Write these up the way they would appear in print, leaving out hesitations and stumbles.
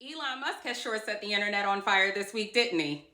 Elon Musk has sure set the internet on fire this week, didn't he?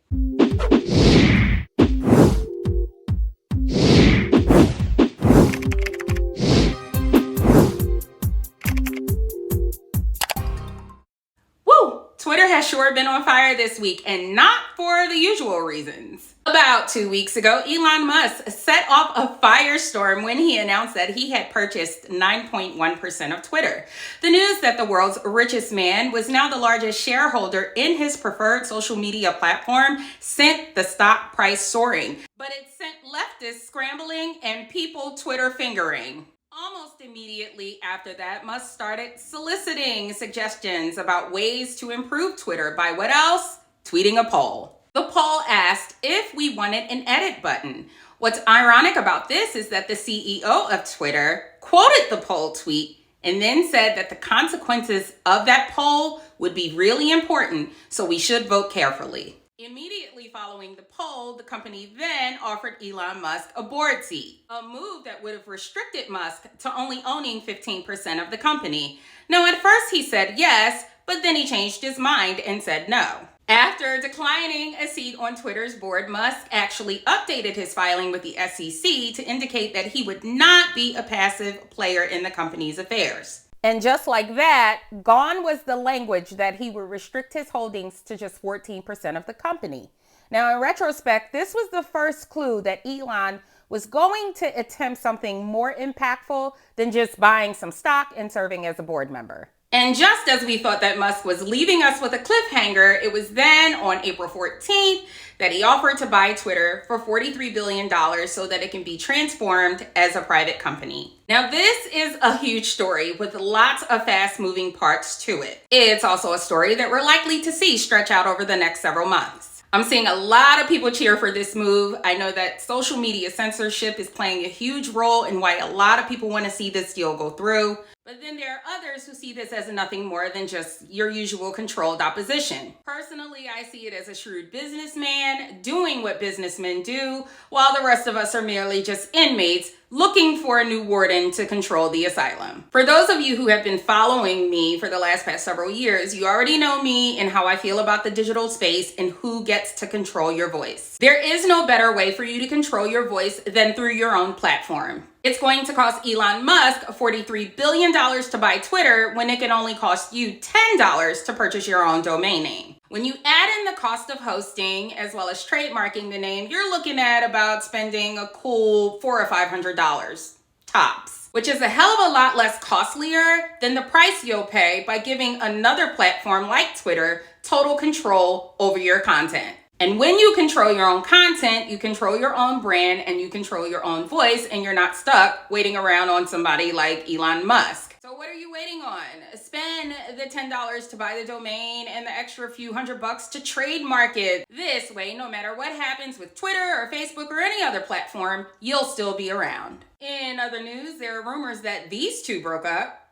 Woo! Twitter has sure been on fire this week, and not for the usual reasons. About 2 weeks ago, Elon Musk set off a firestorm when he announced that he had purchased 9.1% of Twitter. The news that the world's richest man was now the largest shareholder in his preferred social media platform sent the stock price soaring, but it sent leftists scrambling and people Twitter fingering. Almost immediately after that, Musk started soliciting suggestions about ways to improve Twitter by what else? Tweeting a poll. The poll asked if we wanted an edit button. What's ironic about this is that the CEO of Twitter quoted the poll tweet and then said that the consequences of that poll would be really important, so we should vote carefully. Immediately following the poll, the company then offered Elon Musk a board seat, a move that would have restricted Musk to only owning 15% of the company. Now, at first he said yes, but then he changed his mind and said no. After declining a seat on Twitter's board, Musk actually updated his filing with the SEC to indicate that he would not be a passive player in the company's affairs. And just like that, gone was the language that he would restrict his holdings to just 14% of the company. Now, in retrospect, this was the first clue that Elon was going to attempt something more impactful than just buying some stock and serving as a board member. And just as we thought that Musk was leaving us with a cliffhanger, it was then on April 14th that he offered to buy Twitter for $43 billion so that it can be transformed as a private company. Now, this is a huge story with lots of fast-moving parts to it. It's also a story that we're likely to see stretch out over the next several months. I'm seeing a lot of people cheer for this move. I know that social media censorship is playing a huge role in why a lot of people want to see this deal go through. But then there are others who see this as nothing more than just your usual controlled opposition. Personally, I see it as a shrewd businessman doing what businessmen do, while the rest of us are merely just inmates looking for a new warden to control the asylum. For those of you who have been following me for the past several years, you already know me and how I feel about the digital space and who gets to control your voice. There is no better way for you to control your voice than through your own platform. It's going to cost Elon Musk $43 billion to buy Twitter when it can only cost you $10 to purchase your own domain name. When you add in the cost of hosting as well as trademarking the name, you're looking at about spending a cool $400 or $500 tops, which is a hell of a lot less costlier than the price you'll pay by giving another platform like Twitter total control over your content. And when you control your own content, you control your own brand and you control your own voice, and you're not stuck waiting around on somebody like Elon Musk. So what are you waiting on? Spend the $10 to buy the domain and the extra few $100 to trademark it. This way, no matter what happens with Twitter or Facebook or any other platform, you'll still be around. In other news, there are rumors that these two broke up.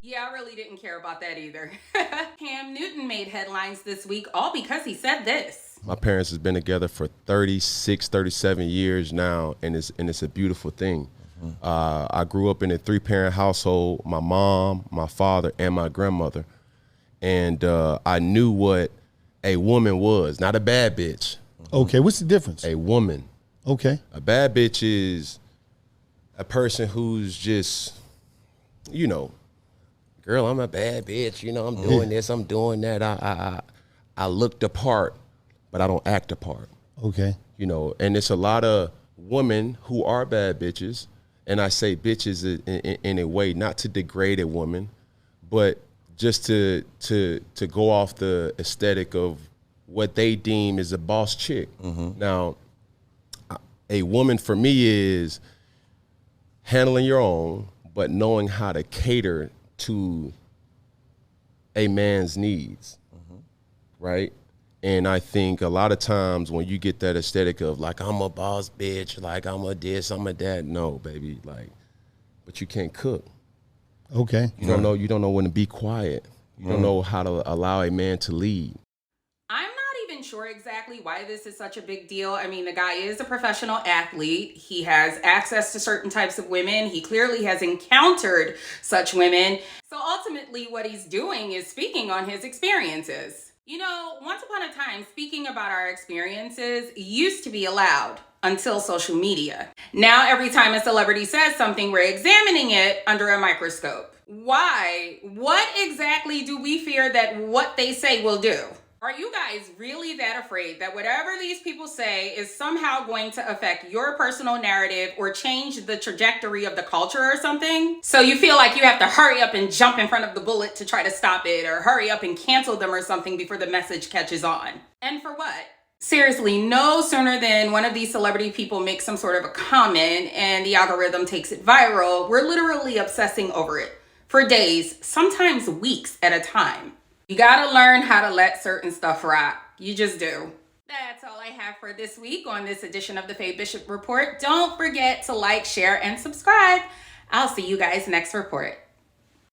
Yeah, I really didn't care about that either. Cam Newton made headlines this week all because he said this. My parents has been together for 36, 37 years now, and it's a beautiful thing. I grew up in a 3-parent household, my mom, my father, and my grandmother. And I knew what a woman was, not a bad bitch. Okay, what's the difference? A woman. Okay. A bad bitch is a person who's just, girl, I'm a bad bitch. I'm doing this, I'm doing that. I look the part, but I don't act the part. Okay. And it's a lot of women who are bad bitches. And I say bitches in a way, not to degrade a woman, but just to go off the aesthetic of what they deem is a boss chick. Now, a woman for me is handling your own, but knowing how to cater to a man's needs, right? And I think a lot of times when you get that aesthetic of like, I'm a boss bitch, like I'm a this, I'm a that, no, baby, like, but you can't cook. Okay. You don't know when to be quiet. You don't know how to allow a man to lead. I'm not even sure exactly why this is such a big deal. I mean, the guy is a professional athlete. He has access to certain types of women. He clearly has encountered such women. So ultimately, ultimately what he's doing is speaking on his experiences. You know, once upon a time, speaking about our experiences used to be allowed until social media. Now, every time a celebrity says something, we're examining it under a microscope. Why? What exactly do we fear that what they say will do? Are you guys really that afraid that whatever these people say is somehow going to affect your personal narrative or change the trajectory of the culture or something? So you feel like you have to hurry up and jump in front of the bullet to try to stop it, or hurry up and cancel them or something before the message catches on. And for what? Seriously, no sooner than one of these celebrity people makes some sort of a comment and the algorithm takes it viral, we're literally obsessing over it for days, sometimes weeks at a time. You gotta learn how to let certain stuff rock. You just do. That's all I have for this week on this edition of the Faye Bishop Report. Don't forget to like, share, and subscribe. I'll see you guys next report.